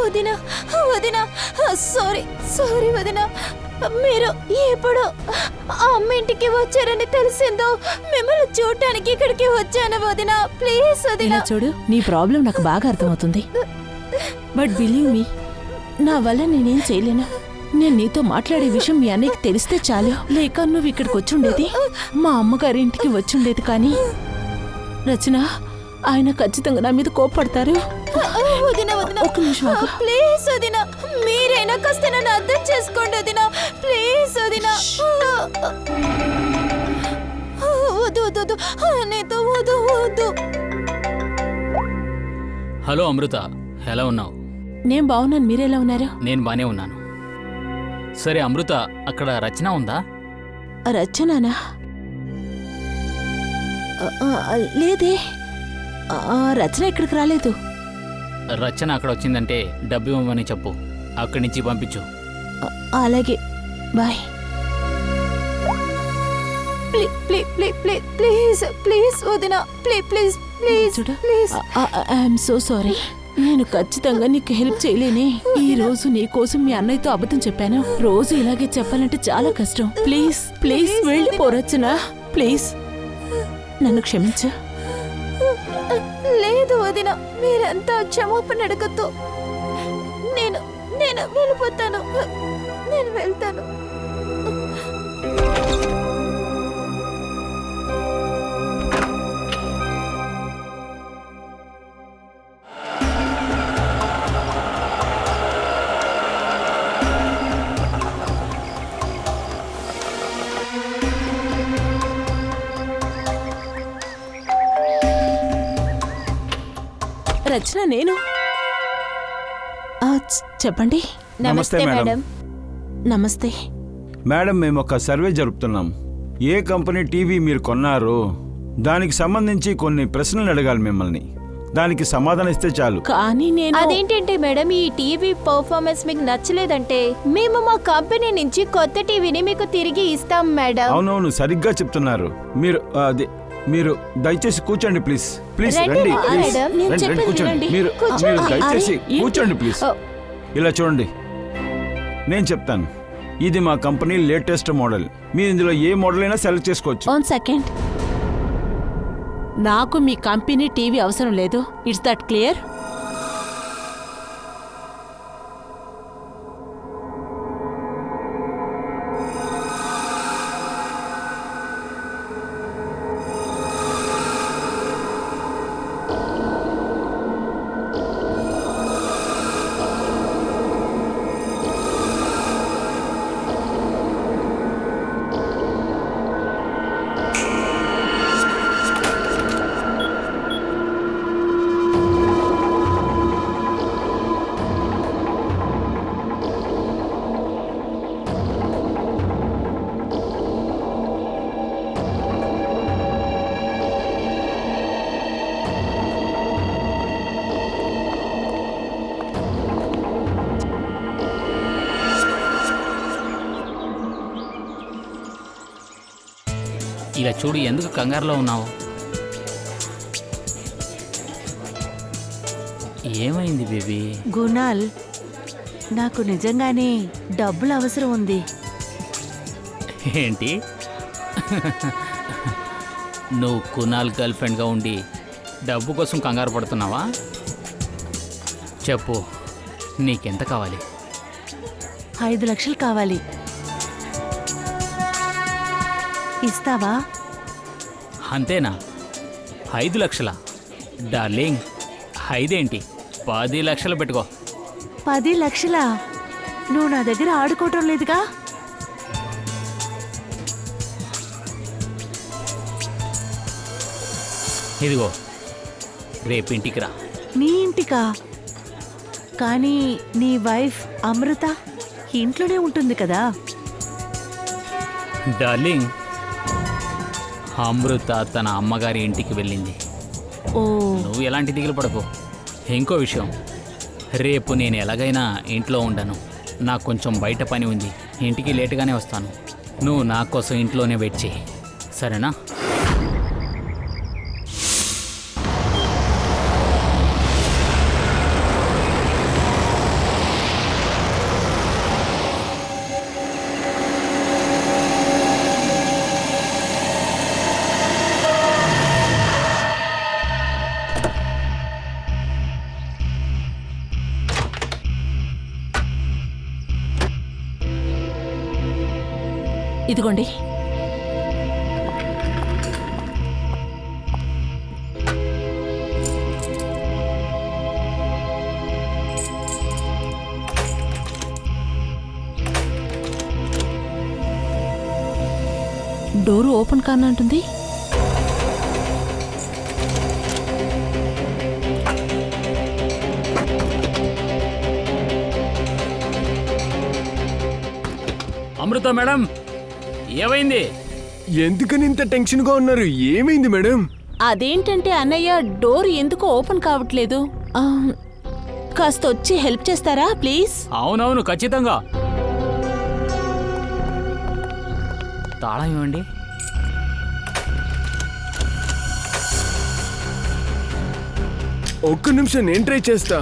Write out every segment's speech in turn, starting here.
వదినా వదినా, sorry sorry వదినా. మీరు ఎప్పుడు అమ్మ ఇంటికి వచ్చారని తెలిసిందో మిమ్మల్ని చూడటానికి ఇక్కడికి వచ్చాను వదినా. ప్లీజ్ వదినా. చూడు, నీ ప్రాబ్లం నాకు బాగా అర్థమవుతుంది. బట్ బిలీవ్ మీ, నా వల్ల నేనేం చేయలేను. నేను నీతో మాట్లాడే విషయం మీ అన్నయ్యకి తెలిస్తే చాలు. లేక నువ్వు ఇక్కడికి వచ్చుండేది, మా అమ్మగారి ఇంటికి వచ్చుండేది. కానీ రచన, ఆయన ఖచ్చితంగా నా మీద కోపడతారు. వదినా వదినా, ఒక్క నిమిషం ఆగు. ప్లీజ్ వదినా, మీరైనా కాస్త నన్ను అర్థం చేసుకోండి వదినా. ప్లీజ్ వదినా. వద్దు వద్దు వద్దు, నీతో వద్దు వద్దు. హలో అమృత, ఎలా ఉన్నావు? నేను బాగున్నాను, మీరెలా ఉన్నారు? నేను బానే ఉన్నాను. సరే అమృత, అక్కడ రచన ఉందా? రచననా? లేదే, రచన ఇక్కడికి రాలేదు. రచన అక్కడ వచ్చిందంటే డబ్బు ఇవ్వమని చెప్పు, అక్కడి నుంచి పంపించు. అలాగే, బాయ్. ప్లీజ్ ప్లీజ్ వదినా, ప్లీజ్ ప్లీజ్ చూడు, ప్లీజ్. I'm so sorry. నేను ఖచ్చితంగా నీకు హెల్ప్ చేయలేనే. ఈ రోజు నీ కోసం మీ అన్నయ్యతో అబద్ధం చెప్పాను. రోజు ఇలాగే చెప్పాలంటే చాలా కష్టం. ప్లీజ్ ప్లీజ్ వెళ్ళిపోరచ్చనా, ప్లీజ్ నన్ను క్షమించు. లేదు వదినా, మీరంతా క్షమాపణ అడగద్దు. నేను నేను వెళ్ళిపోతాను, నేను వెళ్తాను. రచన, నేను చెప్పండి. నమస్తే మేడం. నమస్తే మేడం, మేము ఒక సర్వే జరుపుతున్నాం. ఏ కంపెనీ టీవీ మీరు కొన్నారో దానికి సంబంధించి కొన్ని ప్రశ్నలు అడగాలి మిమ్మల్ని. దానికి సమాధానం ఇస్తే చాలు. కానీ నేను అదేంటంటే మేడం, ఈ టీవీ పర్ఫార్మెన్స్ మీకు నచ్చలేదంటే మేము మా కంపెనీ నుంచి కొత్త టీవీని మీకు తిరిగి ఇస్తాం మేడం. అవునవును, సరిగ్గా చెప్తున్నారు మీరు. మీరు దయచేసి కూర్చోండి ప్లీజ్. ప్లీజ్ రండి, ప్లీజ్ రండి, కూర్చోండి. మీరు దయచేసి కూర్చోండి ప్లీజ్. ఇలా చూడండి, నేను చెప్తాను. ఇది మా కంపెనీ లేటెస్ట్ మోడల్. మీరు ఇందులో ఏ మోడల్ అయినా సెలెక్ట్ చేసుకోవచ్చు. 1 సెకండ్. నాకు మీ కంపెనీ టీవీ అవసరం లేదు. It's that clear? ఇలా చూడు, ఎందుకు కంగారులో ఉన్నావు? ఏమైంది బేబీ? గుణాల్, నాకు నిజంగానే డబ్బులు అవసరం ఉంది. ఏంటి? నువ్వు కునాల్ గర్ల్ ఫ్రెండ్గా ఉండి డబ్బు కోసం కంగారు పడుతున్నావా? చెప్పు, నీకెంత కావాలి? 5 లక్షలు కావాలి. ఇస్తావా? అంతేనా? 5 లక్షలా? డార్లింగ్, 5 ఏంటి, 10 లక్షలు పెట్టుకో. 10 లక్షలా? నువ్వు నా దగ్గర ఆడుకోవటం లేదుగా. ఇదిగో, రేపు ఇంటికి రా. నీ ఇంటికా? కానీ నీ వైఫ్ అమృత ఇంట్లోనే ఉంటుంది కదా. డార్లింగ్, అమృత తన అమ్మగారి ఇంటికి వెళ్ళింది. ఓ, నువ్వు ఎలాంటి దిగులు పడకు. ఇంకో విషయం, రేపు నేను ఎలాగైనా ఇంట్లో ఉండను. నాకు కొంచెం బయట పని ఉంది, ఇంటికి లేటుగానే వస్తాను. నువ్వు నా కోసం ఇంట్లోనే వెయిట్ చేయి, సరేనా? ఇదిగోండి. డోరు ఓపెన్ కానంటుంది. అమృత మేడం, ఏమైంది? ఎందుకని ఇంత టెన్షన్ గా ఉన్నారు? ఏమైంది మేడం? అదేంటంటే అన్నయ్య, డోర్ ఎందుకు ఓపెన్ కావట్లేదు. కాస్త వచ్చి హెల్ప్ చేస్తారా ప్లీజ్? అవునవును, ఖచ్చితంగా. తాళం ఇవ్వండి. ఒక్క నిమిషం, నేను ట్రై చేస్తా.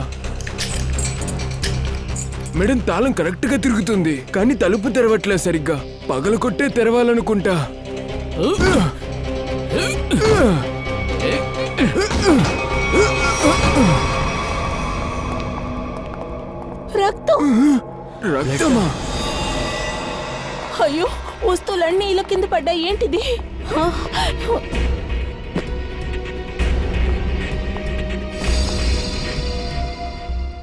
మేడం, తాళం కరెక్ట్ గా తిరుగుతుంది, కానీ తలుపు తెరవట్లేదు సరిగ్గా. పగలకొట్టే తెరవాలనుకుంటా. రక్తం. రక్తమా? అయ్యో, వస్తువులన్నీ ఇలా కింద పడ్డాయి. ఏంటిది?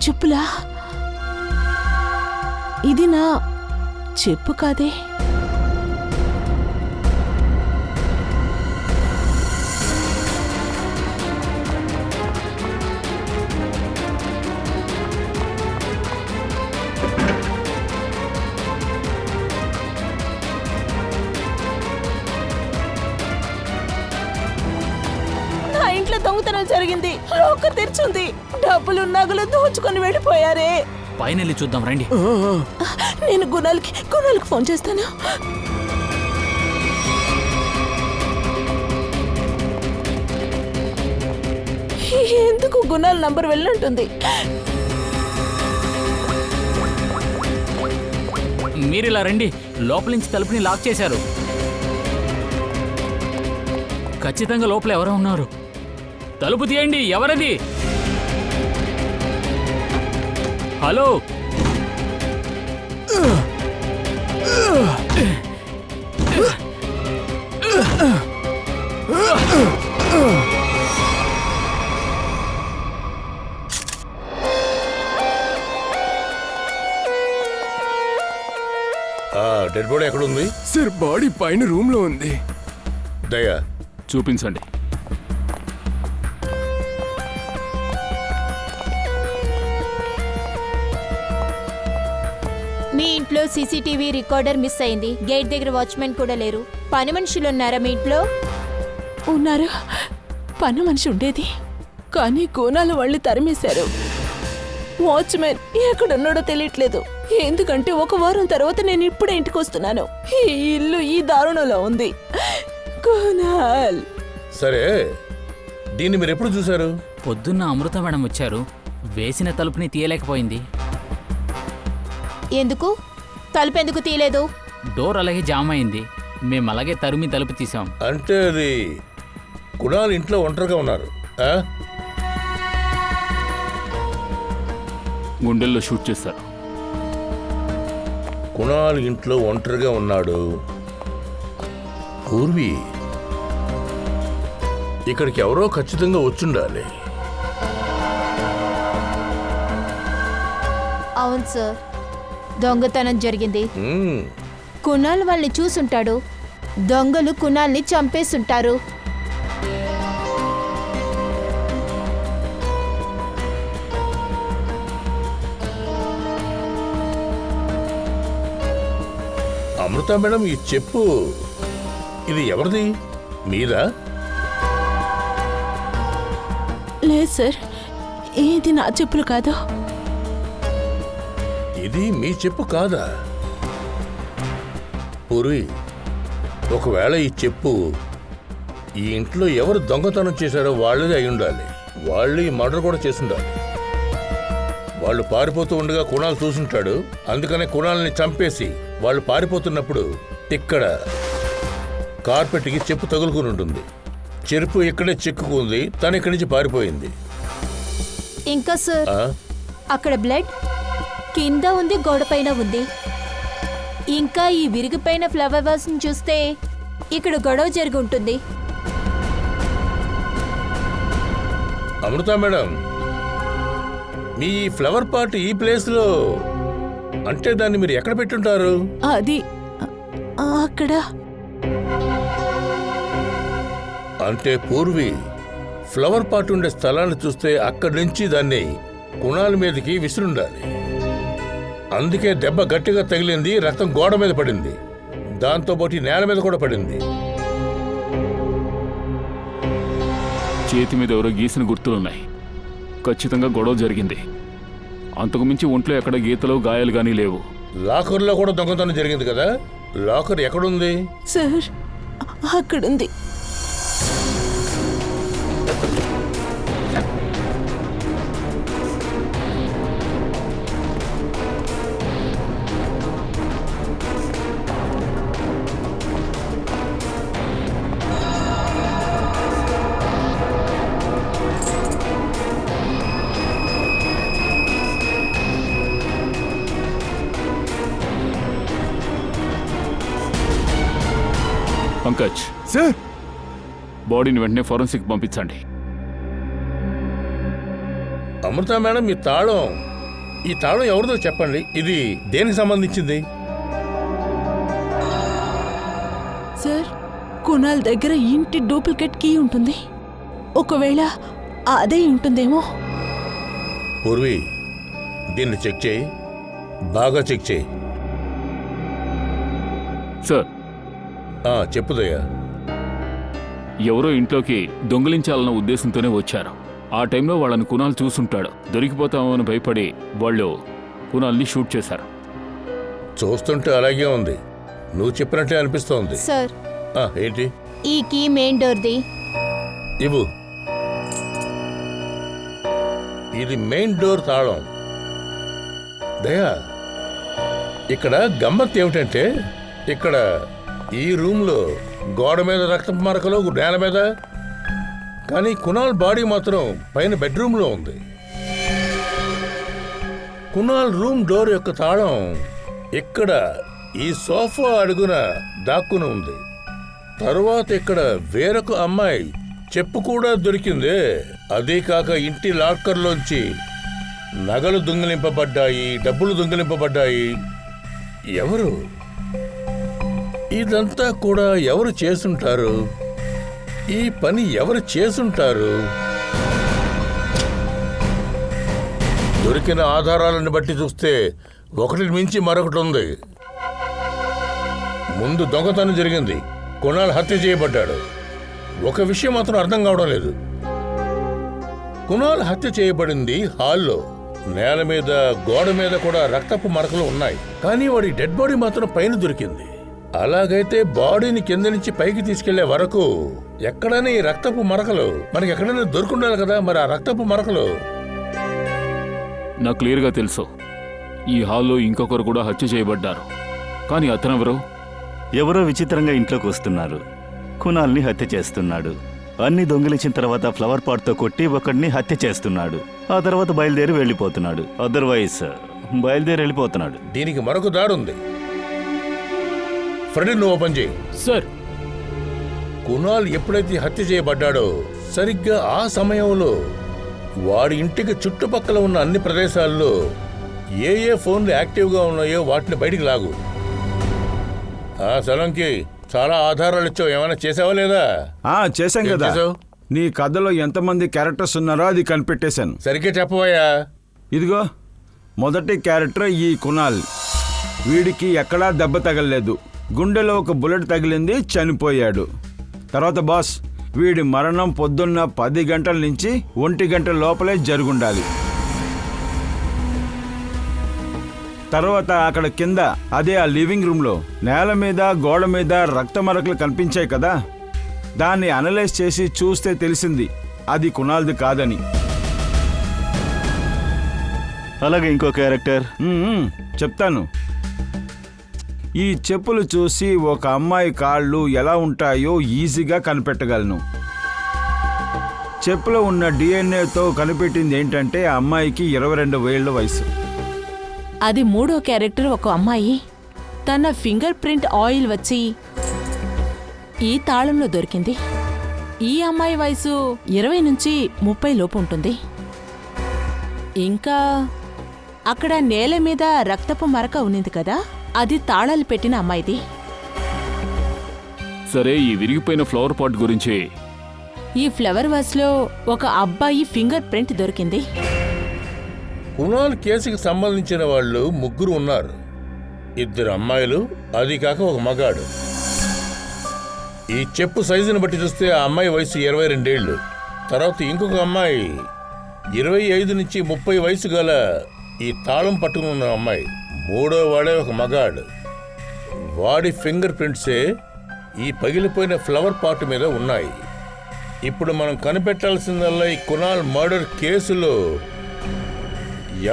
చెప్పులా? ఇది నా చెప్పు కాదే. నా ఇంట్లో దొంగతనం జరిగింది. లాకర్ తెరిచింది. డబ్బులు నగలు దోచుకొని వెళ్ళిపోయారే. పైన వెళ్ళి చూద్దాం రండి. నేను గుణాలకి ఫోన్ చేస్తాను. ఎందుకు గుణాల నంబర్ వెళ్ళంటుంది? మీరిలా రండి. లోపల నుంచి తలుపుని లాక్ చేశారు. ఖచ్చితంగా లోపల ఎవరో ఉన్నారు. తలుపు తీయండి. ఎవరది? హలో, డెడ్ బాడీ ఎక్కడ ఉంది? సార్, బాడీ పైన రూమ్ లో ఉంది. దయా, చూపించండి. మీ ఇంట్లో సీసీటీవీ రికార్డర్ మిస్ అయింది. గేట్ దగ్గర వాచ్మెన్ కూడా లేరు. పని మనుషులు ఉన్నారా మీ ఇంట్లో? ఉన్నారు. పని మనిషి ఉండేది, కానీ కోనాల వాళ్ళు తరిమేశారు. వాచ్మెన్ ఎక్కడున్నాడో తెలియట్లేదు. ఎందుకంటే ఒక వారం తర్వాత నేను ఇప్పుడే ఇంటికి వస్తున్నాను. ఈ ఇల్లు ఈ దారుణంలో ఉంది. కోనాల్. సరే, దీన్ని మీరు ఎప్పుడు చూశారు? పొద్దున్న అమృత మేడం వచ్చారు. వేసిన తలుపుని తీయలేకపోయింది. ఎందుకు? తలుపు ఎందుకు తీయలేదు? డోర్ అలాగే జామ్ అయింది. మేము అలాగే తరిమి తలుపు తీసాం. అంటే అది కుణాల్ ఇంట్లో ఒంటరిగా ఉన్నారు. గుండెల్లో షూట్ చేశారు. కుణాల్ ఇంట్లో ఒంటరిగా ఉన్నాడు. పూర్వి ఇక్కడికి ఎవరో ఖచ్చితంగా వచ్చుండాలి. అవును సార్, దొంగతనం జరిగింది. కునాల్ వాళ్ళని చూసుంటాడు. దొంగలు కునాల్ని చంపేసుంటారు. అమృత మేడం, ఈ చెప్పు ఇది ఎవరిది? మీదా? లేదు సార్, ఇది నా చెప్పులు కాదు. ఇది మీ చెప్పు కాదా? పూర్వి, ఒకవేళ ఈ చెప్పు ఈ ఇంట్లో ఎవరు దొంగతనం చేశారో వాళ్ళదే అయి ఉండాలి. వాళ్ళు ఈ మర్డర్ కూడా చేసుండాలి. వాళ్ళు పారిపోతూ ఉండగా కుణాల్ చూసుంటాడు. అందుకనే కుణాల్ని చంపేసి వాళ్ళు పారిపోతున్నప్పుడు ఇక్కడ కార్పెట్కి చెప్పు తగులుకుని ఉంటుంది. చెరుపు ఇక్కడే చిక్కుకుంది. తను ఇక్కడి నుంచి పారిపోయింది. ఇంకా సార్, అక్కడ బ్లడ్ కింద ఉంది, గోడ పైన ఉంది. ఇంకా ఈ విరిగిపోయిన ఫ్లవర్ వాస్ ని చూస్తే ఇక్కడ గొడవ జరిగి ఉంటుంది. అమృత మేడం, మీ ఫ్లవర్ పాట్ ఈ ప్లేస్లో అంటే దాన్ని మీరు ఎక్కడ పెట్టుంటారు? అది అక్కడ. అంటే పూర్వి ఫ్లవర్ పాట్ ఉండే స్థలాన్ని చూస్తే అక్కడి నుంచి దాన్ని కుణాల మీదకి విసిరుండాలి. అందుకే దెబ్బ గట్టిగా తగిలింది, రక్తం గోడ మీద పడింది, దాంతోపాటు నేల మీద కూడా పడింది. చేతి మీద ఎవరో గీసిన గుర్తులున్నాయి. ఖచ్చితంగా గొడవ జరిగింది. అంతకుమించి ఒంట్లో ఎక్కడ గీతలు గాయాలు కానీ లేవు. లాకర్లో కూడా దొంగతనం జరిగింది కదా, లాకర్ ఎక్కడుంది? సార్ అక్కడుంది. పంకజ్ సార్, బాడీని వెంటనే ఫోరెన్సిక్ పంపించండి. అమృత మేడం, ఈ తాళం ఎవరిదో చెప్పండి. ఇది దేనికి సంబంధించింది? సార్ కునాల్ దగ్గర ఇంటి డూప్లికేట్ కీ ఉంటుంది. ఒకవేళ అదే ఉంటుందేమో. పూర్వి, దీన్ని చెక్ చేయి, బాగా చెక్ చేయి. సార్, చెప్పుదయ్యా. ఎవరో ఇంట్లోకి దొంగిలించాలన్న ఉద్దేశంతోనే వచ్చారు. ఆ టైంలో వాళ్ళని కునాల్ చూసుంటాడు. దొరికిపోతామని భయపడి వాళ్ళు కునాల్ని షూట్ చేశారు. చూస్తుంటే అలాగే ఉంది. నువ్వు చెప్పినట్టే అనిపిస్తోంది. సార్, ఏంటి? ఈ కీ మెయిన్ డోర్ది. ఇవ్వు. ఇది మెయిన్ డోర్ తాళం. దయా, ఇక్కడ గమ్మత్ ఏమిటంటే, ఇక్కడ ఈ రూమ్లో గోడ మీద రక్తపు మరకలు, నేల మీద. కానీ కునాల్ బాడీ మాత్రం పైన బెడ్రూమ్లో ఉంది. కునాల్ రూమ్ డోర్ యొక్క తాళం ఇక్కడ ఈ సోఫా అడుగున దాక్కుని ఉంది. తరువాత ఇక్కడ వేరొక అమ్మాయి చెప్పు కూడా దొరికిందే. అదీ కాక ఇంటి లాకర్లోంచి నగలు దొంగిలింపబడ్డాయి, డబ్బులు దొంగిలింపబడ్డాయి. ఎవరు ఇదంతా కూడా ఎవరు చేసుంటారు? ఈ పని ఎవరు చేసుంటారు? దొరికిన ఆధారాలను బట్టి చూస్తే ఒకటి మించి మరొకటి ఉంది. ముందు దొంగతనం జరిగింది, కునాల్ హత్య చేయబడ్డాడు. ఒక విషయం మాత్రం అర్థం కావడం లేదు. కునాల్ హత్య చేయబడింది హాల్లో. నేల మీద, గోడ మీద కూడా రక్తపు మరకలు ఉన్నాయి. కానీ వాడి డెడ్ బాడీ మాత్రం పైన దొరికింది. అలాగైతే బాడీని కింద నుంచి పైకి తీసుకెళ్లే వరకు ఎక్కడైనా ఈ రక్తపు మరకలు మనకి ఎక్కడైనా దొరుకుండాలి కదా. మరి ఆ రక్తపు మరకలు నాకు క్లియర్గా తెలుసు. ఈ హాల్లో ఇంకొకరు కూడా హత్య చేయబడ్డారు. కానీ అతనెవరు? ఎవరో విచిత్రంగా ఇంట్లోకి వస్తున్నారు. కునాల్ని హత్య చేస్తున్నాడు. అన్ని దొంగిలించిన తర్వాత ఫ్లవర్ పాట్తో కొట్టి ఒకడిని హత్య చేస్తున్నాడు. ఆ తర్వాత బయలుదేరి వెళ్ళిపోతున్నాడు. అదర్వైజ్ బయలుదేరి వెళ్ళిపోతున్నాడు. దీనికి మరొక దారి ఉంది. ఫ్రెండ్, నువ్వు ఓపెన్ చేయి. సార్, కునాల్ ఎప్పుడైతే హత్య చేయబడ్డాడో సరిగ్గా ఆ సమయంలో వాడి ఇంటికి చుట్టుపక్కల ఉన్న అన్ని ప్రదేశాల్లో ఏ ఫోన్లు యాక్టివ్గా ఉన్నాయో వాటిని బయటికి లాగు. ఆ స్థలంకి చాలా ఆధారాలు ఇచ్చావు. ఏమైనా చేసావా లేదా? చేశాం కదా. నీ కథలో ఎంతమంది క్యారెక్టర్స్ ఉన్నారో అది కనిపెట్టేశాను. సరిగ్గా చెప్పవయ్యా. ఇదిగో మొదటి క్యారెక్టర్ ఈ కునాల్. వీడికి ఎక్కడా దెబ్బ తగలలేదు. గుండెలో ఒక బుల్లెట్ తగిలింది, చనిపోయాడు. తర్వాత బాస్, వీడి మరణం పొద్దున్న 10 గంటల నుంచి 1 గంట లోపలే జరుగుండాలి. తర్వాత అక్కడ కింద, అదే ఆ లివింగ్ రూమ్లో నేల మీద, గోడ మీద రక్త మరకలు కనిపించాయి కదా. దాన్ని అనలైజ్ చేసి చూస్తే తెలిసింది అది కునాల్ది కాదని. అలాగే ఇంకో క్యారెక్టర్ చెప్తాను. ఈ చెప్పులు చూసి ఒక అమ్మాయి కాళ్ళు ఎలా ఉంటాయో ఈజీగా కనిపెట్టగలను. చెప్పులో ఉన్న డిఎన్ఏతో కనిపెట్టింది ఏంటంటే ఆ అమ్మాయికి 22 ఏళ్ల వయసు. అది మూడో క్యారెక్టర్ ఒక అమ్మాయి. తన ఫింగర్ ప్రింట్ ఆయిల్ వచ్చి ఈ తాళంలో దొరికింది. ఈ అమ్మాయి వయసు 20 నుంచి 30 లోపు ఉంటుంది. ఇంకా అక్కడ నేల మీద రక్తపు మరక ఉన్నింది కదా, అది తాళాలు పెట్టిన అమ్మాయిది. సరే, ఈ విరిగిపోయిన ఫ్లవర్ పాట్ గురించి ఈ ఫ్లవర్ వాస్లో ఒక అబ్బాయి ఫింగర్ ప్రింట్ దొరికింది. కునాల్ కేసుకి సంబంధించిన వాళ్ళు 3 ఉన్నారు. 2 అమ్మాయిలు, అది కాక ఒక మగాడు. ఈ చెప్పు సైజుని బట్టి చూస్తే ఆ అమ్మాయి వయసు 22 ఏళ్ళు. తర్వాత ఇంకొక అమ్మాయి 25 నుంచి 30 వయసు గల ఈ తాళం పట్టుకున్న అమ్మాయి. 3వ వాడే ఒక మగాడు. వాడి ఫింగర్ ప్రింట్సే ఈ పగిలిపోయిన ఫ్లవర్ పాట్ మీద ఉన్నాయి. ఇప్పుడు మనం కనిపెట్టాల్సిందల్లా ఈ కునాల్ మర్డర్ కేసులో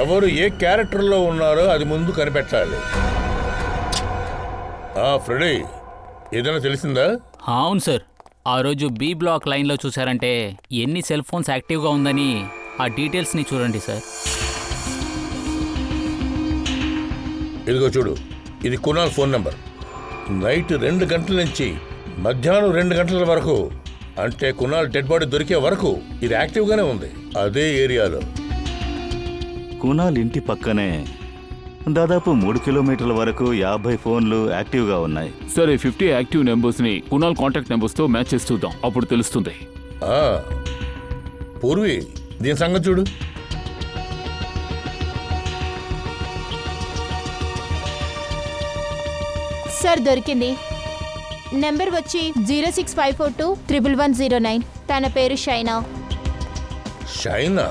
ఎవరు ఏ క్యారెక్టర్లో ఉన్నారో అది ముందు కనిపెట్టాలి. ఫ్రెడీ, ఏదైనా తెలిసిందా? అవును సార్, ఆ రోజు బి బ్లాక్ లైన్లో చూసారంటే ఎన్ని సెల్ ఫోన్స్ యాక్టివ్గా ఉందని ఆ డీటెయిల్స్ని చూడండి సార్. ఇదిగో చూడు, ఇది కునాల్ ఫోన్ నెంబర్. నైట్ 2 గంటల నుంచి మధ్యాహ్నం 2 గంటల వరకు, అంటే కునాల్ డెడ్ బాడీ దొరికే వరకు ఇది యాక్టివ్గానే ఉంది అదే ఏరియాలో. కునాల్ ఇంటి పక్కనే దాదాపు 3 కిలోమీటర్ల వరకు 50 ఫోన్లు యాక్టివ్గా ఉన్నాయి. సరే, 50 యాక్టివ్ నెంబర్స్ని కునాల్ కాంటాక్ట్ నెంబర్స్తో మ్యాచ్ చేసి చూద్దాం, అప్పుడు తెలుస్తుంది. పూర్వి, దీని సంగతి చూడు. సార్ దొరికింది. నెంబర్ వచ్చి 065421109. తన పేరు షైనా. షైనా?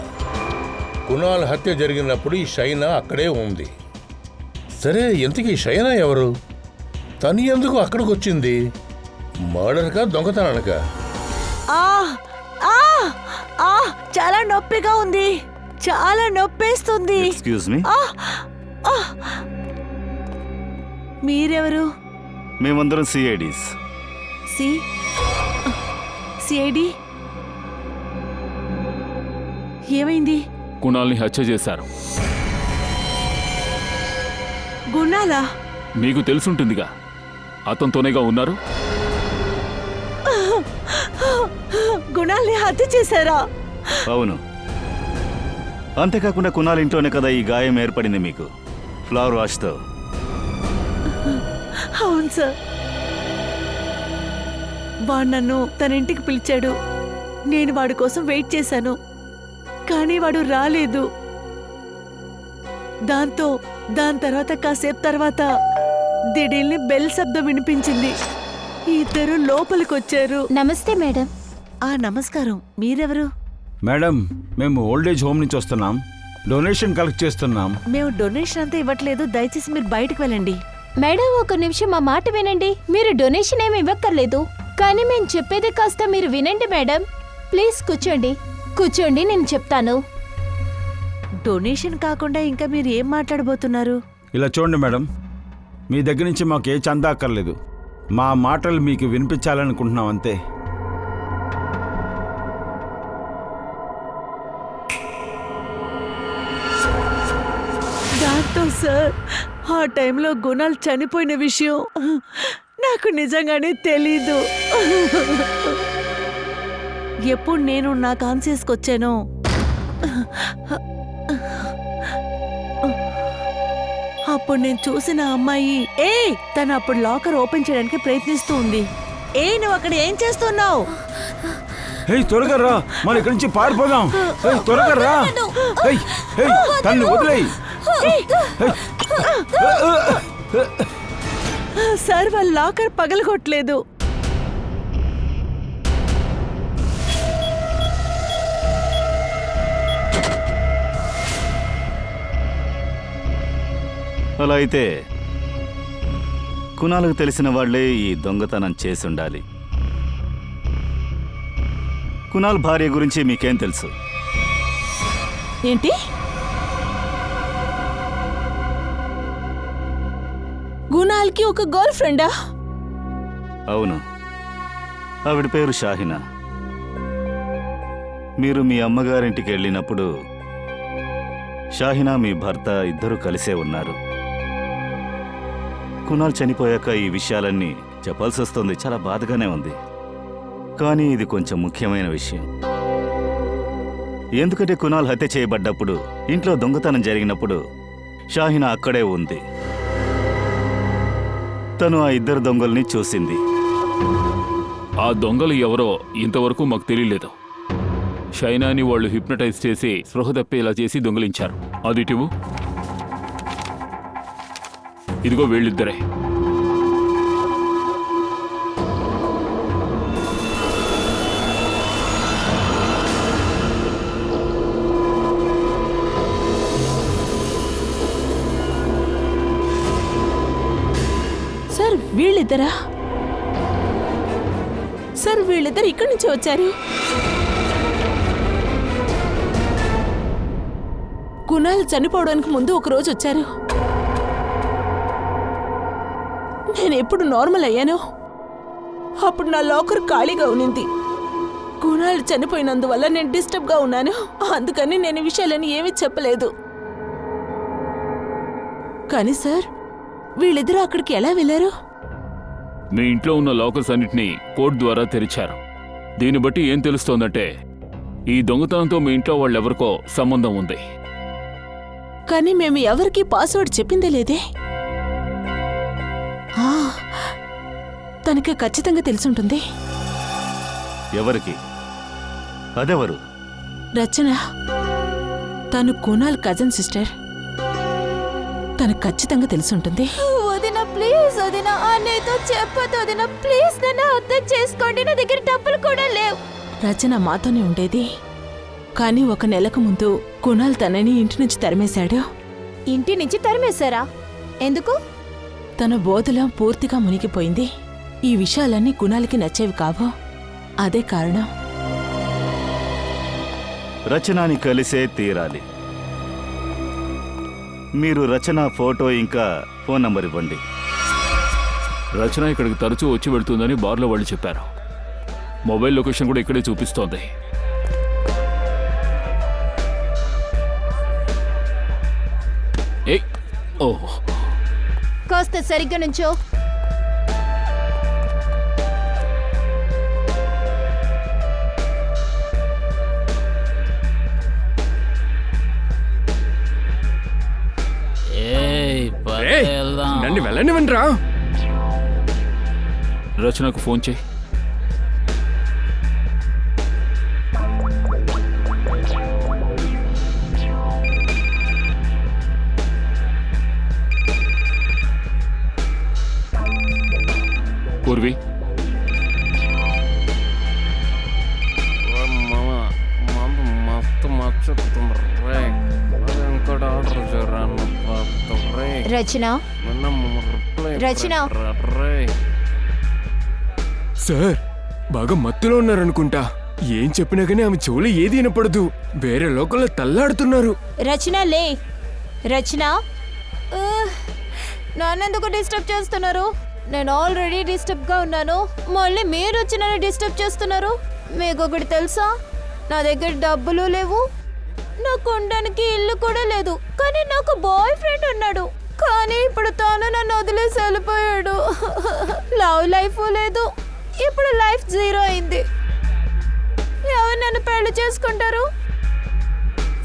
కునాల్ హత్య జరిగినప్పుడు ఈ షైనా అక్కడే ఉంది. సరే, ఇంతకీ షైనా ఎవరు? తను ఎందుకు అక్కడికి వచ్చింది? మర్డర్కా, దొంగతనానికా? చాలా నొప్పిగా ఉంది, చాలా నొప్పేస్తుంది. ఎక్స్క్యూజ్ మీ, మీరెవరు? మేమందరం సిఐడీస్. సిఐడి? ఏమైంది? కునాల్ని హత్య చేశారు. గుణాలా? మీకు తెలుసుంటుందిగా, అతనితోనేగా ఉన్నారు. గుణాల్ని హత్య చేశారా? అవును. అంతేకాకుండా కునాల్ ఇంట్లోనే కదా ఈ గాయం ఏర్పడింది మీకు, ఫ్లవర్ వాష్తో. అవును సార్. వాడు నన్ను తన ఇంటికి పిలిచాడు. నేను వాడి కోసం వెయిట్ చేశాను, కానీ వాడు రాలేదు. దాని తర్వాత కాసేపు తర్వాత దిడీల్ని బెల్ శబ్దం వినిపించింది. ఇద్దరు లోపలికొచ్చారు. నమస్తే మేడం. నమస్కారం. మీరెవరు? మేడం, మేము ఓల్డేజ్ హోమ్ నుంచి వస్తున్నాం. డొనేషన్ కలెక్ట్ చేస్తున్నాం. మేము డొనేషన్ అంతా ఇవ్వట్లేదు, దయచేసి మీరు బయటకు వెళ్ళండి. మేడం, ఒక నిమిషం మా మాట వినండి. మీరు డొనేషన్ ఏమి ఇవ్వక్కర్లేదు, కానీ మేము చెప్పేది కాస్త మీరు వినండి మేడం. ప్లీజ్ కూర్చోండి, కూర్చోండి, నేను చెప్తాను. డొనేషన్ కాకుండా ఇంకా మీరు ఏం మాట్లాడబోతున్నారు? ఇలా చూడండి మేడం, మీ దగ్గర నుంచి మాకు ఏ చందా అక్కర్లేదు. మా మాటలు మీకు వినిపించాలనుకుంటున్నాం అంతే. దాంతో సార్, ఆ టైంలో గుణాలు చనిపోయిన విషయం నాకు నిజంగానే తెలీదు. ఎప్పుడు నేను నా కాన్షియస్కి వచ్చానో అప్పుడు నేను చూసిన అమ్మాయి తను అప్పుడు లాకర్ ఓపెన్ చేయడానికి ప్రయత్నిస్తూ ఉంది. నువ్వు అక్కడ ఏం చేస్తున్నావు? త్వరగా రా, మన ఇక్కడి నుంచి పారిపోదాం. త్వరగా రా, తన్ని వదిలేయ్. సార్, వాళ్ళ లాకర్ పగలగొట్టలేదు. అలా అయితే కునాలకు తెలిసిన వాళ్లే ఈ దొంగతనం చేసుండాలి. కునాల్ భార్య గురించి మీకేం తెలుసు? ఏంటి? గుణాల్కి ఒక గర్ల్ ఫ్రెండా? అవును, ఆవిడ పేరు షాహినా. మీరు మీ అమ్మగారింటికి వెళ్ళినప్పుడు షాహినా మీ భర్త ఇద్దరూ కలిసే ఉన్నారు. కునాల్ చనిపోయాక ఈ విషయాలన్నీ చెప్పాల్సి వస్తుంది. చాలా బాధగానే ఉంది. కానీ ఇది కొంచెం ముఖ్యమైన విషయం. ఎందుకంటే కునాల్ హత్య చేయబడ్డప్పుడు, ఇంట్లో దొంగతనం జరిగినప్పుడు షాహినా అక్కడే ఉంది. తను ఆ ఇద్దరు దొంగల్ని చూసింది. ఆ దొంగలు ఎవరో ఇంతవరకు మాకు తెలియలేదు. షైనాని వాళ్ళు హిప్నటైజ్ చేసి స్పృహ తప్పేలా చేసి దొంగిలించారు. అదిటివు. ఇదిగో వీళ్ళిద్దరే. సార్ వీళ్ళిద్దరా? సార్ వీళ్ళిద్దరు ఇక్కడి నుంచి వచ్చారు. కునాల్ చనిపోవడానికి ముందు ఒక రోజు వచ్చారు. నేను ఎప్పుడు నార్మల్ అయ్యానో అప్పుడు నా లాకర్ ఖాళీగా ఉన్నింది. కునాల్ చనిపోయినందువల్ల నేను డిస్టర్బ్గా ఉన్నాను. అందుకని నేను ఈ విషయాలని ఏమీ చెప్పలేదు. కానీ సార్ వీళ్ళిద్దరూ అక్కడికి ఎలా వెళ్ళారు? మీ ఇంట్లో ఉన్న లాకర్స్ అన్నిటినీ కోడ్ ద్వారా తెరిచారు. దీన్ని బట్టి ఏం తెలుస్తోందంటే ఈ దొంగతనంతో మీ ఇంట్లో వాళ్ళెవరికో సంబంధం ఉంది. కానీ మేము ఎవరికీ పాస్వర్డ్ చెప్పిందే లేదే. తనకి ఖచ్చితంగా తెలిసుంటుంది. ఎవరికి? అదెవరు? రచన. తను కునాల్ కజన్ సిస్టర్. తనకు ఖచ్చితంగా తెలిసుంటుంది. వదిన ప్లీజ్, వదిన అన్నయ్యతో చెప్పొద్దు వదిన ప్లీజ్. నన్ను అర్థం చేసుకోండి, నా దగ్గర డబ్బులు కూడా లేవు. రచన మాతోనే ఉండేది. కానీ 1 నెలకు ముందు కునాల్ తనని ఇంటి నుంచి తరిమేశాడు. ఇంటి నుంచి తరిమేశారా? ఎందుకు? తన బోధలో పూర్తిగా మునిగిపోయింది. ఈ విషయాలన్నీ కునాల్కి నచ్చేవి కావు. అదే కారణం. రచనాని కలిసే తీరాలి. మీరు రచన ఫోటో ఇంకా ఫోన్ నంబర్ ఇవ్వండి. రచన ఇక్కడికి తరచూ వచ్చి వెళ్తుందని బార్లో వాళ్ళు చెప్పారు. మొబైల్ లొకేషన్ కూడా ఇక్కడే చూపిస్తోంది. ఏయ్, ఓహ్, కాస్త సరిగ్గా నుంచో. నన్ను వెళ్ళనివ్వండి రా. రచనకు ఫోన్ చేయి. పూర్వి, రచన, రచన. సార్ బాగా మత్తులో ఉన్నారనుకుంటా. ఏం చెప్పినా కానీ ఆమె చెవులు ఏది వినపడదు. వేరే లోకంలో తల్లాడుతున్నారు. రచన లే. రచన, నన్నెందుకు డిస్టర్బ్ చేస్తున్నారు? నేను ఆల్రెడీ డిస్టర్బ్ గా ఉన్నాను. మళ్ళీ మీరు వచ్చి నన్ను డిస్టర్బ్ చేస్తున్నారు. మీకు ఒకటి తెలుసా, నా దగ్గర డబ్బులు లేవు, నాకు ఉండడానికి ఇల్లు కూడా లేదు. కానీ నాకు బాయ్ ఫ్రెండ్ ఉన్నాడు. కానీ ఇప్పుడు తాను నన్ను వదిలేసి వెళ్ళిపోయాడు. లవ్ లైఫ్ లేదు. ఇప్పుడు లైఫ్ 0 అయింది. ఎవరు నన్ను పెళ్లి చేసుకుంటారు?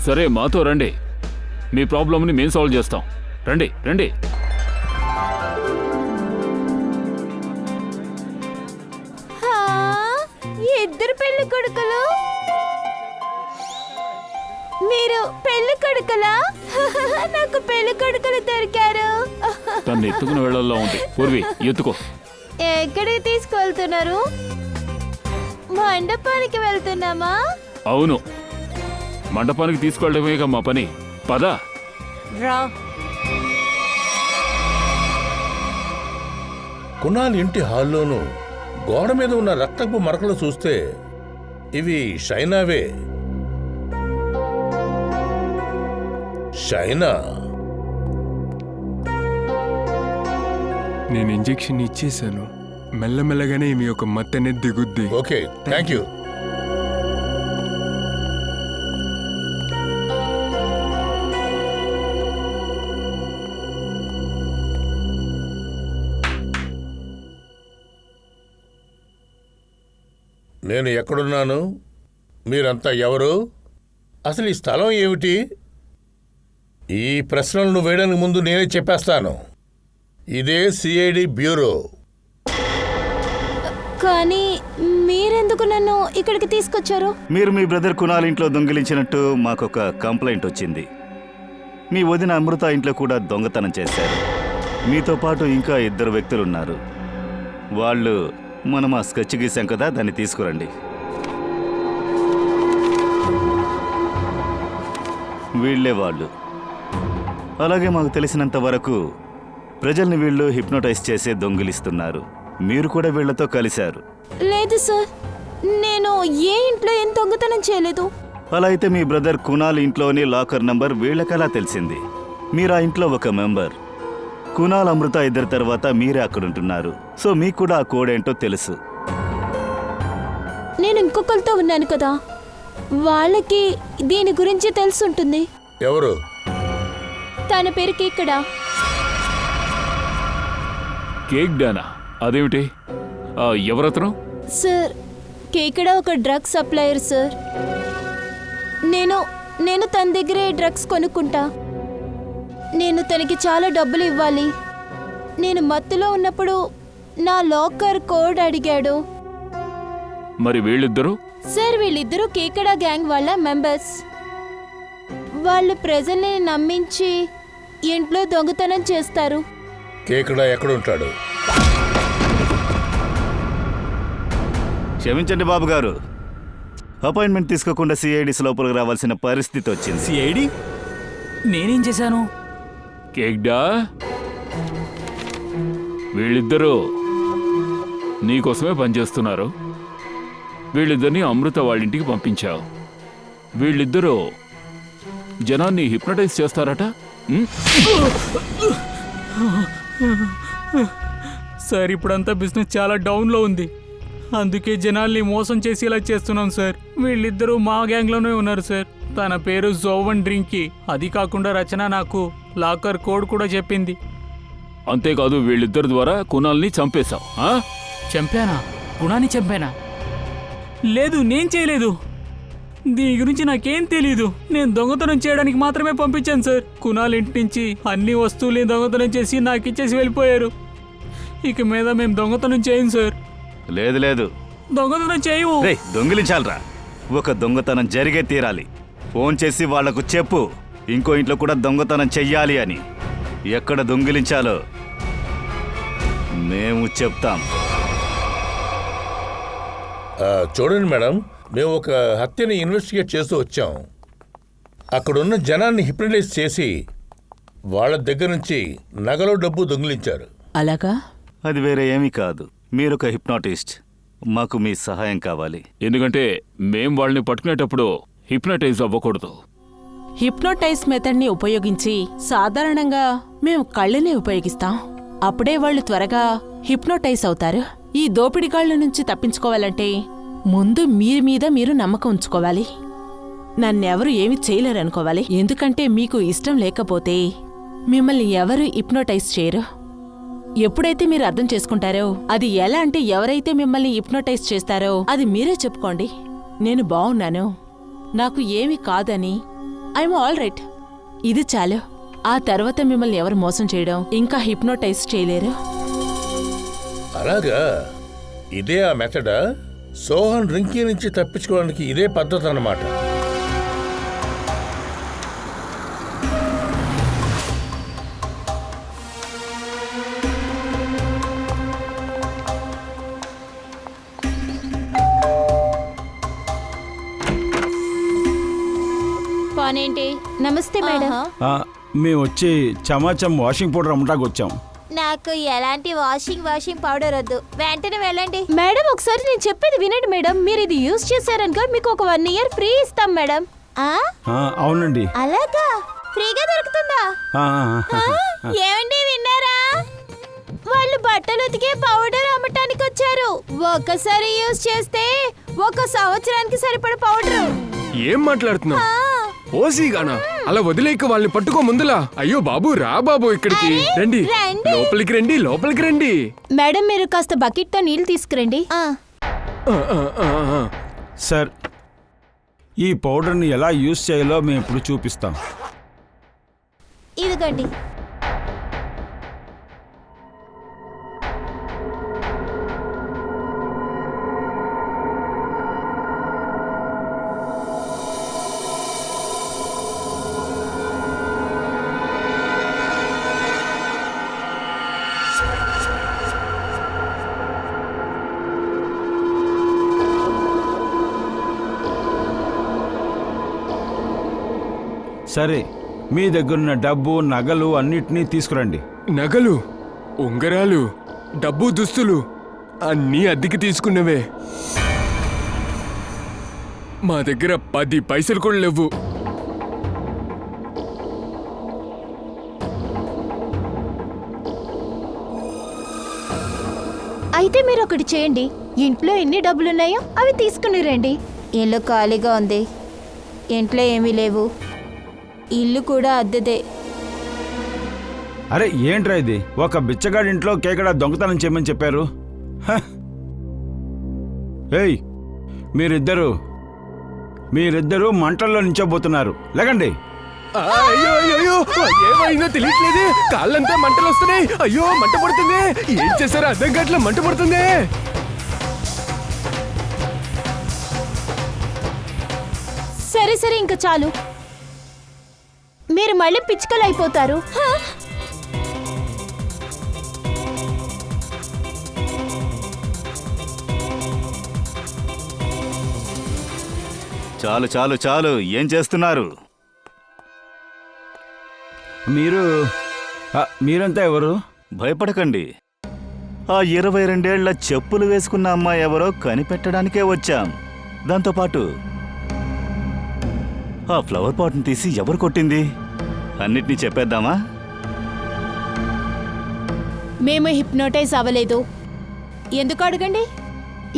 సరే మాతో రండి. మీ ప్రాబ్లమ్ని మేము సాల్వ్ చేస్తాం. రండి రండి. ఇద్దరు పెళ్లి కొడుకులు. మీరు పెళ్లి కొడుకులా? నాకు పెళ్లి కొడుకులు దొరికారు. తను ఎత్తుకుని వెళ్ళాలో ఉంది. పూర్వి, ఎత్తుకో. ఎక్కడికి తీసుకువెళ్తున్నారు? మండపానికి వెళ్తున్నామా? అవును, మండపానికి తీసుకెళ్ళడమేగా మా పని. పద. రా. కునాల్ ఇంటి హాల్లోనూ గోడ మీద ఉన్న రక్తపు మరకలు చూస్తే ఇవి షైనావే. షైనా. నేను ఇంజెక్షన్ ఇచ్చేసాను. మెల్లమెల్లగానే ఈమె యొక్క మత్తనే దిగుద్ది. Okay, thank you. నేను ఎక్కడున్నాను, మీరంతా ఎవరు, అసలు ఈ స్థలం ఏమిటి? ఈ ప్రశ్నలు నువ్వు వేయడానికి ముందు నేనే చెప్పేస్తాను. ఇదే సిఐడి బ్యూరో. కానీ మీరెందుకు నన్ను ఇక్కడికి తీసుకొచ్చారు? మీరు మీ బ్రదర్ కునాల్ ఇంట్లో దొంగిలించినట్టు మాకొక కంప్లైంట్ వచ్చింది. మీ వదిన అమృత ఇంట్లో కూడా దొంగతనం చేశారు. మీతో పాటు ఇంకా 2 వ్యక్తులు ఉన్నారు. వాళ్ళు మనం ఆ స్కెచ్ గీసాం కదా, దాన్ని తీసుకురండి. వీళ్ళే వాళ్ళు. అలాగే మాకు తెలిసినంత వరకు ప్రజల్ని వీళ్ళు హిప్నోటైజ్ చేసే దొంగిలిస్తున్నారు. మీరు కూడా వీళ్లతో కలిశారు. లేదు సార్, నేను ఏ ఇంట్లో ఏం దొంగతనం చేయలేదు. అలా అయితే మీ బ్రదర్ కునాల్ ఇంట్లోని లాకర్ నంబర్ వీళ్ళకలా తెలిసింది? మీరు ఆ ఇంట్లో ఒక మెంబర్. కునాల్ అమృత 2 తర్వాత మీరే అక్కడుంటున్నారు. సో మీకు కూడా ఆ కోడ్ ఏంటో తెలుసు. నేను ఇంకొకరితో ఉన్నాను కదా, వాళ్ళకి దీని గురించి తెలుసుంటుంది. ఎవరు? తన పేరుకి ఇక్కడ కేక్ డానా? అదేమిటి? ఎవరతను? సార్, కేకడ ఒక డ్రగ్ సప్లయర్ సార్. నేను తన దగ్గరే డ్రగ్స్ కొనుక్కుంటా. నేను తనకి చాలా డబ్బులు ఇవ్వాలి. నేను మత్తులో ఉన్నప్పుడు నా లాకర్ కోడ్ అడిగాడు. మరి వీళ్ళిద్దరూ? సార్, వీళ్ళిద్దరూ కేకడ గ్యాంగ్ వాళ్ళ మెంబర్స్. వాళ్ళు ప్రజల్ని నమ్మించి ఇంట్లో దొంగతనం చేస్తారు. కేకడా ఎక్కడుంటాడు? క్షమించండి బాబు గారు, అపాయింట్మెంట్ తీసుకోకుండా సిఐడిస్ లోపలికి రావాల్సిన పరిస్థితి వచ్చింది. సిఐడి? నేనేం చేశాను? కేక్ డా, వీళ్ళిద్దరూ నీకోసమే పనిచేస్తున్నారు. వీళ్ళిద్దరిని అమృత వాళ్ళింటికి పంపించావు. వీళ్ళిద్దరూ జనాన్ని హిప్నటైజ్ చేస్తారట. సార్, ఇప్పుడంతా బిజినెస్ చాలా డౌన్లో ఉంది. అందుకే జనాల్ని మోసం చేసి ఇలా చేస్తున్నాం సార్. వీళ్ళిద్దరూ మా గ్యాంగ్లోనే ఉన్నారు సార్. తన పేరు జోవన్ డ్రింకి. అది కాకుండా రచన నాకు లాకర్ కోడ్ కూడా చెప్పింది. అంతేకాదు, వీళ్ళిద్దరి ద్వారా కునాల్ని చంపేశావు. చంపానా? గుణాన్ని చంపానా? లేదు, నేను చేయలేదు. దీని గురించి నాకేం తెలీదు. నేను దొంగతనం చేయడానికి మాత్రమే పంపించాను సార్. కునాల్ ఇంటి నుంచి అన్ని వస్తువుల్ని దొంగతనం చేసి నాకు ఇచ్చేసి వెళ్ళిపోయారు. ఇక మీద మేము దొంగతనం చేయం సార్. లేదు లేదు, దొంగతనం చేయవు. దొంగిలించాలరా. ఒక దొంగతనం జరిగే తీరాలి. ఫోన్ చేసి వాళ్లకు చెప్పు, ఇంకో ఇంట్లో కూడా దొంగతనం చెయ్యాలి అని. ఎక్కడ దొంగిలించాలో మేము చెప్తాం. చూడండి మేడం, మేము ఒక హత్యని ఇన్వెస్టిగేట్ చేస్తూ వచ్చాం. అక్కడున్న జనాన్ని హిప్నటైజ్ చేసి వాళ్ళ దగ్గర నుంచి నగలు డబ్బు దొంగిలించారు. అలాగా? అది వేరే ఏమీ కాదు. మీరొక హిప్నాటిస్ట్. మాకు మీ సహాయం కావాలి. ఎందుకంటే మేం వాళ్ళని పట్టుకునేటప్పుడు హిప్నటైజ్ అవ్వకూడదు. హిప్నోటైజ్ మెథడ్ని ఉపయోగించి సాధారణంగా మేము కళ్ళనే ఉపయోగిస్తాం. అప్పుడే వాళ్ళు త్వరగా హిప్నోటైజ్ అవుతారు. ఈ దోపిడిగాళ్ల నుంచి తప్పించుకోవాలంటే ముందు మీరు మీద మీరు నమ్మకం ఉంచుకోవాలి. నన్నెవరు ఏమి చేయలేరనుకోవాలి. ఎందుకంటే మీకు ఇష్టం లేకపోతే మిమ్మల్ని ఎవరు హిప్నోటైజ్ చేయరు. ఎప్పుడైతే మీరు అర్థం చేసుకుంటారో, అది ఎలా అంటే ఎవరైతే మిమ్మల్ని హిప్నోటైజ్ చేస్తారో అది మీరే చెప్పుకోండి, నేను బాగున్నాను, నాకు ఏమీ కాదని, ఐఎమ్ ఆల్ రైట్. ఇది చాలు. ఆ తర్వాత మిమ్మల్ని ఎవరు మోసం చేయడం ఇంకా హిప్నోటైజ్ చేయలేరు. అలాగా? ఇదే ఆ మెథడా? సోహన్ రింకీ నుంచి తప్పించుకోవడానికి ఇదే పద్ధతి అన్నమాట. పానేంటి? నమస్తే మేడం. మేము వచ్చి చమాచం వాషింగ్ పౌడర్ అమ్మటానికి వచ్చాం. నాకు ఎలాంటి వాషింగ్ పౌడర్ వద్దు, వెంటనే వెళ్ళండి. మేడం, ఒకసారి నేను చెప్పేది వినండి మేడం. మీరు ఇది యూజ్ చేశారనుకో మీకు ఒక 1 year ఫ్రీ ఇస్తాం మేడం. అవునండి. అలాగా? ఫ్రీగా దొరుకుతుందా? ఏమండి, విన్నారా? వాళ్ళు బట్టలు ఉతికే పౌడర్ అమ్మటానికి వచ్చారు. ఒక్కసారి యూజ్ చేస్తే 1 సంవత్సరానికి సరిపడ పౌడర్. ఏం మాట్లాడుతున్నావు? ఓసీగానా? అలా వదిలేక వాళ్ళని పట్టుకో ముందులా. అయ్యో బాబు, రా బాబు ఇక్కడికి రండి. లోపలికి రండి, లోపలికి రండి. మేడం, మీరు కాస్త బకెట్ తో నీళ్లు తీసుకురండి. సార్, ఈ పౌడర్ని ఎలా యూజ్ చేయాలో మేము ఇప్పుడు చూపిస్తాం. ఇదిగండి. సరే, మీ దగ్గరున్న డబ్బు, నగలు అన్నిటినీ తీసుకురండి. నగలు, ఉంగరాలు, డబ్బు, దుస్తులు అన్నీ అద్దెకి తీసుకున్నవే. మా దగ్గర 10 పైసలు కూడా లేవు. అయితే మీరు ఒకటి చేయండి, ఇంట్లో ఎన్ని డబ్బులున్నాయో అవి తీసుకుని రండి. ఇల్లు ఖాళీగా ఉంది, ఇంట్లో ఏమీ లేవు, ఇల్లు కూడా అద్దెదే. అరే ఏంట్రా ఇది? ఒక బిచ్చగాడి ఇంట్లో కేకడా దొంగతనం చేయమని చెప్పారు. హ! ఏయ్, మీరిద్దరూ మంటల్లో నించోబోతున్నారు. లేకండి. అయ్యో అయ్యో, ఏమైందో తెలియట్లేదు. కాళ్ళంతా మంటలు వస్తున్నాయి. అయ్యో, మంట పడుతుంది. ఏం చేశారో అర్థం కావట్లే, మంట పడుతుంది. సరే సరే, ఇంకా చాలు. మీరు మళ్ళీ పిచ్చుకలు అయిపోతారు. చాలు చాలు చాలు, ఏం చేస్తున్నారు? మీరంతా ఎవరు? భయపడకండి. ఆ 22 చెప్పులు వేసుకున్న అమ్మాయి ఎవరో కనిపెట్టడానికే వచ్చాం. దాంతోపాటు ఆ ఫ్లవర్ పాట్ని తీసి ఎవరు కొట్టింది అన్నిటినీ చెప్పేద్దామా? మేము హిప్నోటైజ్ అవ్వలేదు. ఎందుకు అడగండి?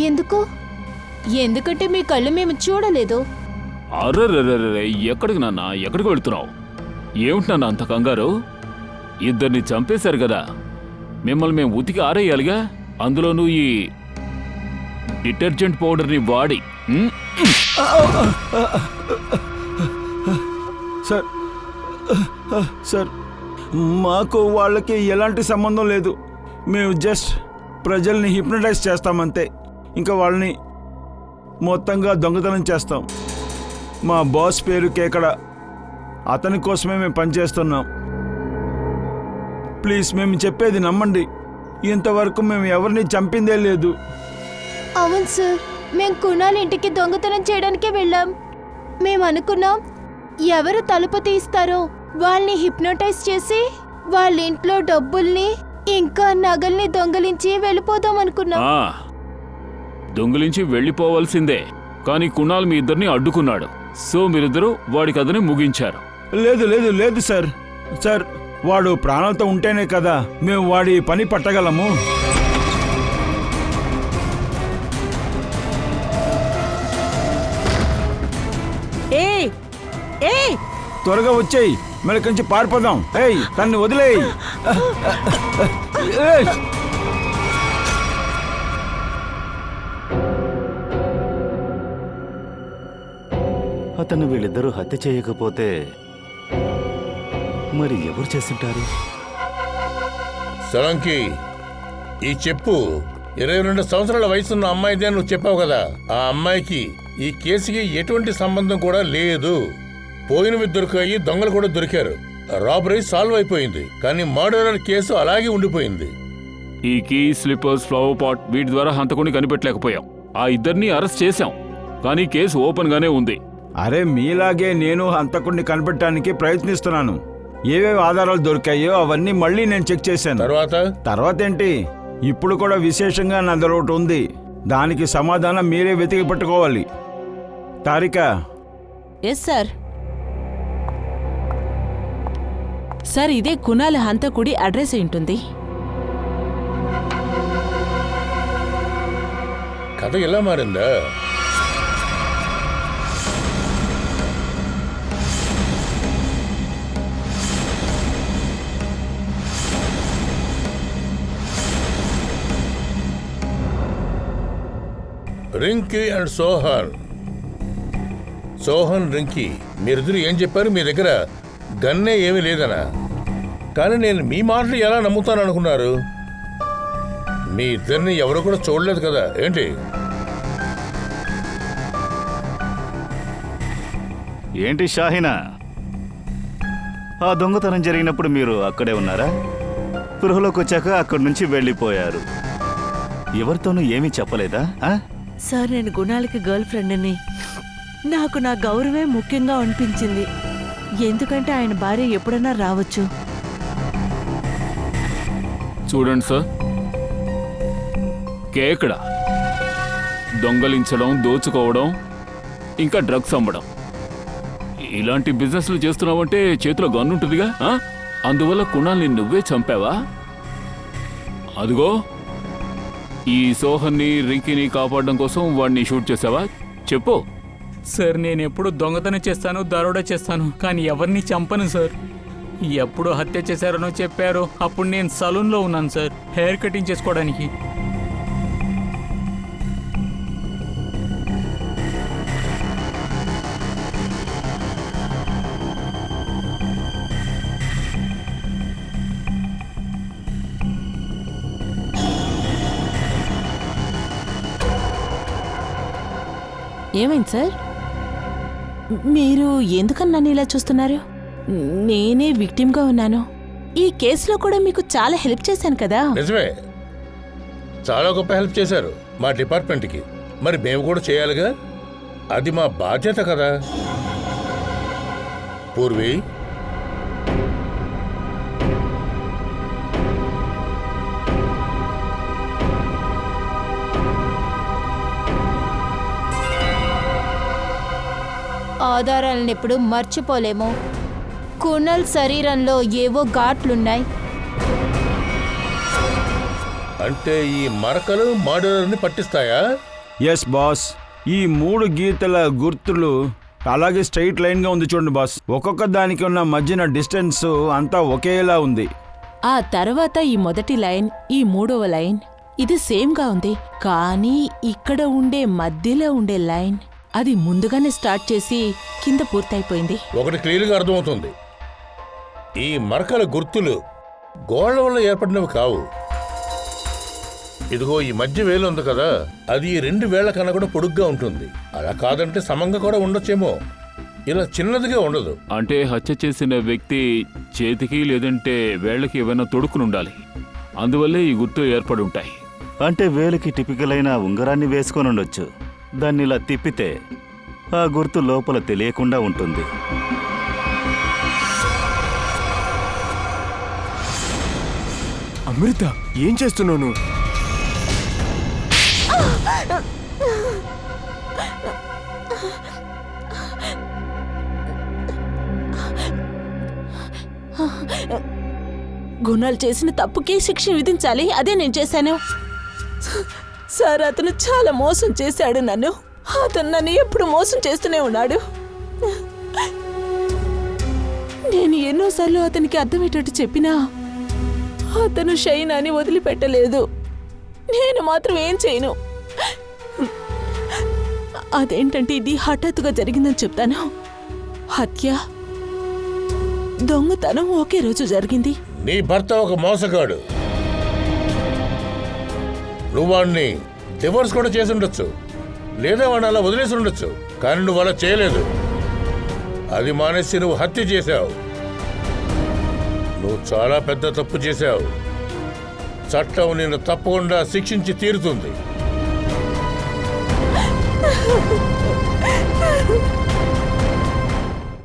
ఎందుకు? ఎందుకంటే మీ కళ్ళు మేము చూడలేదు. అర్రర్రర్రర్రే, ఎక్కడికి నాన్న, ఎక్కడికి వెళ్తున్నావు? ఏమిటి నాన్న అంత కంగారు? ఇద్దరిని చంపేశారు కదా, మిమ్మల్ని మేము ఉతికి ఆరేయాలిగా, అందులోనూ ఈ డిటర్జెంట్ పౌడర్ని వాడి. సార్, మాకు వాళ్ళకి ఎలాంటి సంబంధం లేదు. మేము జస్ట్ ప్రజల్ని హిప్నటైజ్ చేస్తామంతే. ఇంకా వాళ్ళని మొత్తంగా దొంగతనం చేస్తాం. మా బాస్ పేరు కేకడ, అతని కోసమే మేము పనిచేస్తున్నాం. ప్లీజ్, మేము చెప్పేది నమ్మండి. ఇంతవరకు మేము ఎవరిని చంపిందే లేదు. అవును సార్, మేము కుణాల్ ఇంటికి దొంగతనం చేయడానికే వెళ్ళాం. మేము అనుకున్నాం ఎవరు తలుపు తీస్తారో వాళ్ళని హిప్నోటైజ్ చేసి వాళ్ళ ఇంట్లో డబ్బుల్ని ఇంకా నగల్ని దొంగలించి వెళ్ళిపోదాం అనుకున్నాం. దొంగిలించి వెళ్ళిపోవాల్సిందే, కానీ కుణాల్ మీ ఇద్దరిని అడ్డుకున్నాడు. సో మీరిద్దరూ వాడి కథని ముగించారు. లేదు లేదు లేదు సార్. సార్, వాడు ప్రాణాలతో ఉంటేనే కదా మేము వాడి పని పట్టగలము. త్వరగా వచ్చేయి, మన కొంచెం పారిపోదాం. ఏయ్, తన్ని వదిలేయి. అతను వీళ్ళిద్దరూ హత్య చేయకపోతే మరి ఎవరు చేస్తుంటారు? సలంకి, ఈ చెప్పు 22 సంవత్సరాల వయసున్న అమ్మాయిదే నువ్వు చెప్పావు కదా. ఆ అమ్మాయికి ఈ కేసుకి ఎటువంటి సంబంధం కూడా లేదు. పోయినవి దొరికాయి, దొంగలు కూడా దొరికారు. రాబరీ సాల్వ్ అయిపోయింది, కానీ మర్డర్ కేసు అలాగే ఉండిపోయింది. ఈ కీ, స్లిప్పర్స్, ఫ్లవర్ పాట్ వీటి ద్వారా హంతకుని కనిపెట్టలేకపోయాం. ఆ ఇద్దరిని అరెస్ట్ చేశాం, కానీ కేసు ఓపెన్ గానే ఉంది. అరే, మీలాగే నేను హంతకుడిని కనిపెట్టడానికి ప్రయత్నిస్తున్నాను. ఏవేవి ఆధారాలు దొరికాయో అవన్నీ మళ్ళీ నేను చెక్ చేశాను. తర్వాత ఏంటి? ఇప్పుడు కూడా విశేషంగా నా దగ్గర ఒకటి ఉంది. దానికి సమాధానం మీరే వెతికి పట్టుకోవాలి. తారిక. Yes sir. సార్, ఇదే కుణాల్ హంతకుడి అడ్రస్ ఏంటుంది? కథ ఎలా మారిందా? రింకీ అండ్ సోహన్. సోహన్, రింకీ మీరిద్దరు ఏం చెప్పారు? మీ దగ్గర గన్నే ఏమీ లేదనా? కానీ నేను మీ మాటలు ఎలా నమ్ముతాను అనుకున్నారు? మీ ఇద్దరిని ఎవరు కూడా చూడలేదు కదా ఏంటి? ఏంటి షాహినా, ఆ దొంగతనం జరిగినప్పుడు మీరు అక్కడే ఉన్నారా? గృహలోకి వచ్చాక అక్కడి నుంచి వెళ్ళిపోయారు. ఎవరితోనూ ఏమీ చెప్పలేదా? సార్, నేను గుణాలకి గర్ల్ ఫ్రెండ్ని. నాకు నా గౌరవే ముఖ్యంగా అనిపించింది. ఎందుకంటే ఆయన భార్య ఎప్పుడైనా రావచ్చు. చూడండి సార్, కేకడ దొంగలించడం, దోచుకోవడం, ఇంకా డ్రగ్స్ అమ్మడం, ఇలాంటి బిజినెస్లు చేస్తున్నావంటే చేతిలో గన్ ఉంటుందిగా. అందువల్ల కుణాల్ని నువ్వే చంపావా? అదిగో ఈ సోహన్ని, రింకీని కాపాడడం కోసం వాడిని షూట్ చేసావా? చెప్పు. సార్, నేను ఎప్పుడు దొంగతనం చేస్తాను, దరోడా చేస్తాను, కానీ ఎవరిని చంపను సార్. ఎప్పుడు హత్య చేశారనో చెప్పారు. అప్పుడు నేను సలూన్లో ఉన్నాను సార్, హెయిర్ కటింగ్ చేసుకోవడానికి. ఏమైంది సార్? మీరు ఎందుకని నన్ను ఇలా చూస్తున్నారు? నేనే విక్టిమ్గా ఉన్నాను. ఈ కేసులో కూడా మీకు చాలా హెల్ప్ చేశాను కదా. నిజమే, చాలా గొప్ప హెల్ప్ చేశారు మా డిపార్ట్మెంట్కి. మరి మేము కూడా చేయాలిగా, అది మా బాధ్యత కదా. పూర్వి, ఆధారాలను ఎప్పుడు మర్చిపోలేము. కునల్ శరీరంలో ఏవో ఘాట్లున్నాయి. అంటే ఈ మరకలు మర్డర్ని పట్టిస్తాయా? Yes boss. ఈ 3 గీతల గుర్తులు అలాగే స్ట్రైట్ లైన్గా ఉంది చూడండి బాస్. ఒక్కొక్క దానికి ఉన్న మధ్యన డిస్టెన్స్ అంతా ఒకేలా ఉంది. ఆ తర్వాత ఈ మొదటి లైన్, ఈ 3వ లైన్ ఇది సేమ్గా ఉంది. కానీ ఇక్కడ ఉండే మధ్యలో ఉండే లైన్ అది ముందుగానే స్టార్ట్ చేసి కింద పూర్తయిపోయింది. ఒకటి క్లియర్గా అర్థమవుతుంది, ఈ మరకల గుర్తులు గోళ్ల వల్ల ఏర్పడినవి కావు. ఇదిగో ఈ మధ్య వేలు ఉంది కదా, అది 2 వేళ్ల కన్నా కూడా పొడుగ్గా ఉంటుంది. అలా కాదంటే సమంగా కూడా ఉండొచ్చేమో, ఇలా చిన్నదిగా ఉండదు. అంటే హత్య చేసిన వ్యక్తి చేతికి లేదంటే వేళ్లకి ఏమైనా తొడుక్కునుండాలి. అందువల్లే ఈ గుర్తు ఏర్పడి ఉంటాయి. అంటే వేలికి టిపికల్ అయిన ఉంగరాన్ని వేసుకొని ఉండొచ్చు. దాన్ని ఇలా తిప్పితే ఆ గుర్తు లోపల తెలియకుండా ఉంటుంది. అమృత, ఏం చేస్తున్నావు నువ్వు? గుణాలు చేసిన తప్పుకి శిక్ష విధించాలి. అదే నేను చేశాను. సార్, అతను చాలా మోసం చేశాడు నన్ను. అతను నన్ను ఎప్పుడు మోసం చేస్తూనే ఉన్నాడు. నేను ఎన్నోసార్లు అతనికి అర్థమయ్యేటట్టు చెప్పినా అతను షైనాని వదిలిపెట్టలేదు. నేను మాత్రం ఏం చేయను. అదేంటంటే ఇది హఠాత్తుగా జరిగిందని చెప్తాను. హత్య, దొంగతనం ఒకే రోజు జరిగింది. నీ భర్త ఒక మోసగాడు. నువ్వు వాడిని డివోర్స్ కూడా చేసి ఉండొచ్చు, లేదా వాడిని అలా వదిలేసి ఉండొచ్చు. కానీ నువ్వు అలా చేయలేదు. అది మానేసి నువ్వు హత్య చేశావు. నువ్వు చాలా పెద్ద తప్పు చేశావు. చట్టం నిన్ను తప్పకుండా శిక్షించి తీరుతుంది.